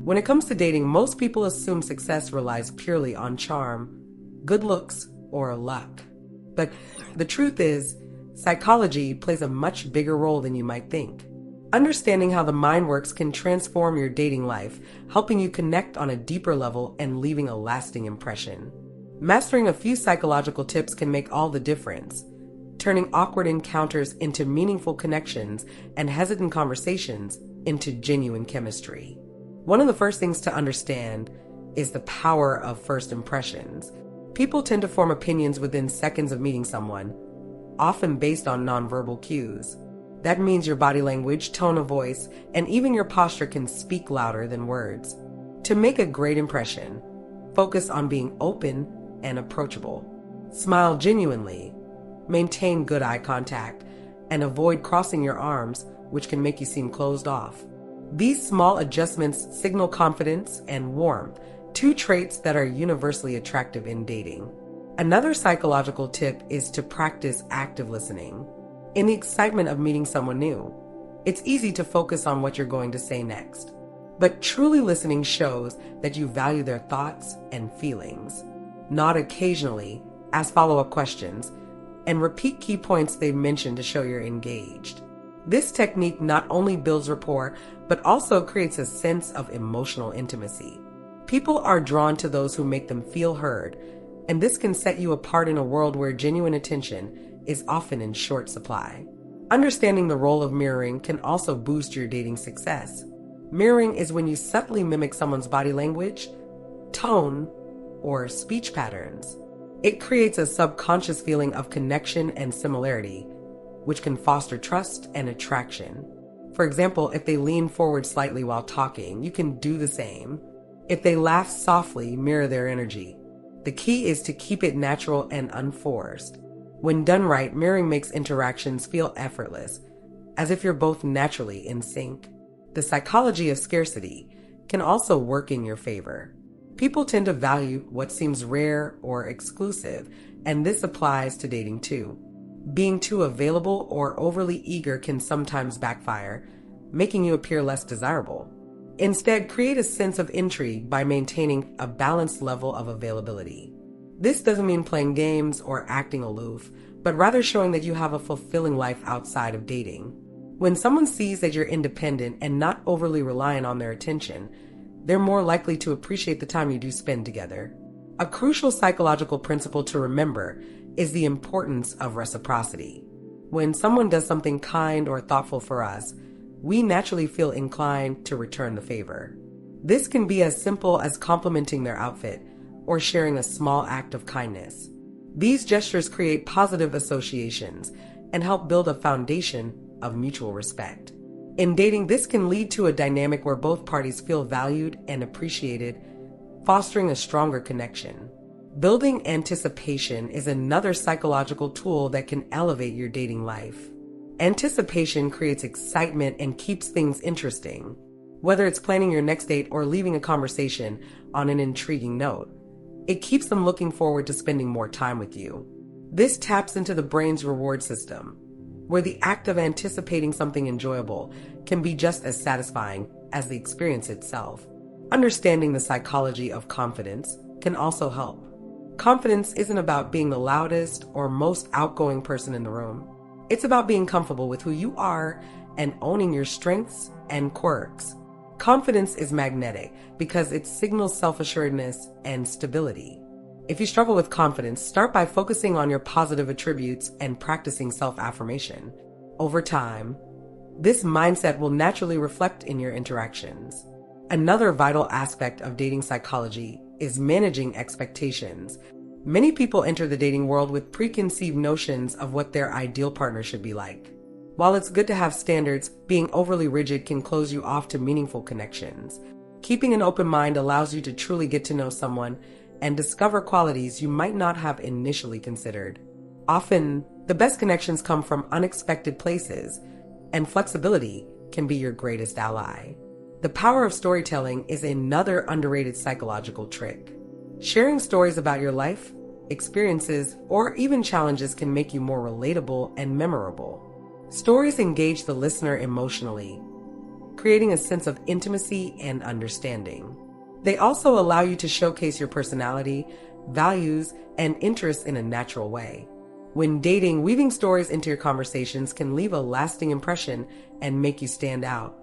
When it comes to dating, most people assume success relies purely on charm, good looks, or luck. But the truth is, psychology plays a much bigger role than you might think. Understanding how the mind works can transform your dating life, helping you connect on a deeper level and leaving a lasting impression. Mastering a few psychological tips can make all the difference, turning awkward encounters into meaningful connections and hesitant conversations into genuine chemistry. One of the first things to understand is the power of first impressions. People tend to form opinions within seconds of meeting someone, often based on nonverbal cues. That means your body language, tone of voice, and even your posture can speak louder than words. To make a great impression, focus on being open and approachable. Smile genuinely, maintain good eye contact, and avoid crossing your arms, which can make you seem closed off. These small adjustments signal confidence and warmth, two traits that are universally attractive in dating. Another psychological tip is to practice active listening. In the excitement of meeting someone new, it's easy to focus on what you're going to say next. But truly listening shows that you value their thoughts and feelings. Nod occasionally, ask follow-up questions, and repeat key points they've mentioned to show you're engaged. This technique not only builds rapport, but also creates a sense of emotional intimacy. People are drawn to those who make them feel heard, and this can set you apart in a world where genuine attention is often in short supply. Understanding the role of mirroring can also boost your dating success. Mirroring is when you subtly mimic someone's body language, tone, or speech patterns. It creates a subconscious feeling of connection and similarity, which can foster trust and attraction. For example, if they lean forward slightly while talking, you can do the same. If they laugh softly, mirror their energy. The key is to keep it natural and unforced. When done right, mirroring makes interactions feel effortless, as if you're both naturally in sync. The psychology of scarcity can also work in your favor. People tend to value what seems rare or exclusive, and this applies to dating too. Being too available or overly eager can sometimes backfire, making you appear less desirable. Instead, create a sense of intrigue by maintaining a balanced level of availability. This doesn't mean playing games or acting aloof, but rather showing that you have a fulfilling life outside of dating. When someone sees that you're independent and not overly reliant on their attention, they're more likely to appreciate the time you do spend together. A crucial psychological principle to remember is the importance of reciprocity. When someone does something kind or thoughtful for us, we naturally feel inclined to return the favor. This can be as simple as complimenting their outfit or sharing a small act of kindness. These gestures create positive associations and help build a foundation of mutual respect. In dating, this can lead to a dynamic where both parties feel valued and appreciated, fostering a stronger connection. Building anticipation is another psychological tool that can elevate your dating life. Anticipation creates excitement and keeps things interesting. Whether it's planning your next date or leaving a conversation on an intriguing note, it keeps them looking forward to spending more time with you. This taps into the brain's reward system, where the act of anticipating something enjoyable can be just as satisfying as the experience itself. Understanding the psychology of confidence can also help. Confidence isn't about being the loudest or most outgoing person in the room. It's about being comfortable with who you are and owning your strengths and quirks. Confidence is magnetic because it signals self-assuredness and stability. If you struggle with confidence, start by focusing on your positive attributes and practicing self-affirmation. Over time, this mindset will naturally reflect in your interactions. Another vital aspect of dating psychology is managing expectations. Many people enter the dating world with preconceived notions of what their ideal partner should be like. While it's good to have standards, being overly rigid can close you off to meaningful connections. Keeping an open mind allows you to truly get to know someone and discover qualities you might not have initially considered. Often, the best connections come from unexpected places, and flexibility can be your greatest ally. The power of storytelling is another underrated psychological trick. Sharing stories about your life, experiences, or even challenges can make you more relatable and memorable. Stories engage the listener emotionally, creating a sense of intimacy and understanding. They also allow you to showcase your personality, values, and interests in a natural way. When dating, weaving stories into your conversations can leave a lasting impression and make you stand out.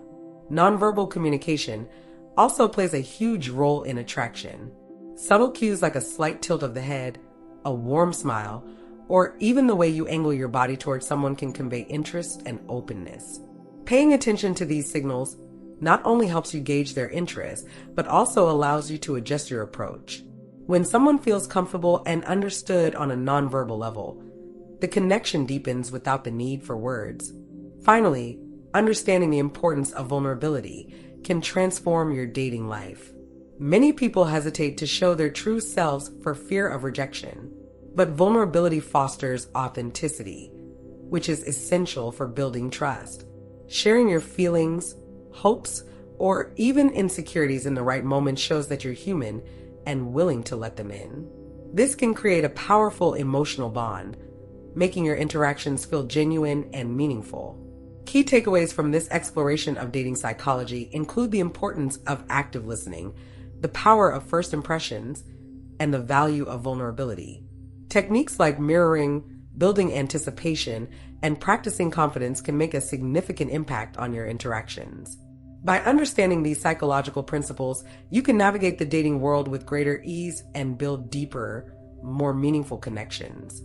Nonverbal communication also plays a huge role in attraction. Subtle cues like a slight tilt of the head, a warm smile, or even the way you angle your body towards someone can convey interest and openness. Paying attention to these signals not only helps you gauge their interest, but also allows you to adjust your approach. When someone feels comfortable and understood on a nonverbal level, the connection deepens without the need for words. Finally, understanding the importance of vulnerability can transform your dating life. Many people hesitate to show their true selves for fear of rejection, but vulnerability fosters authenticity, which is essential for building trust. Sharing your feelings, hopes, or even insecurities in the right moment shows that you're human and willing to let them in. This can create a powerful emotional bond, making your interactions feel genuine and meaningful. Key takeaways from this exploration of dating psychology include the importance of active listening, the power of first impressions, and the value of vulnerability. Techniques like mirroring, building anticipation, and practicing confidence can make a significant impact on your interactions. By understanding these psychological principles, you can navigate the dating world with greater ease and build deeper, more meaningful connections.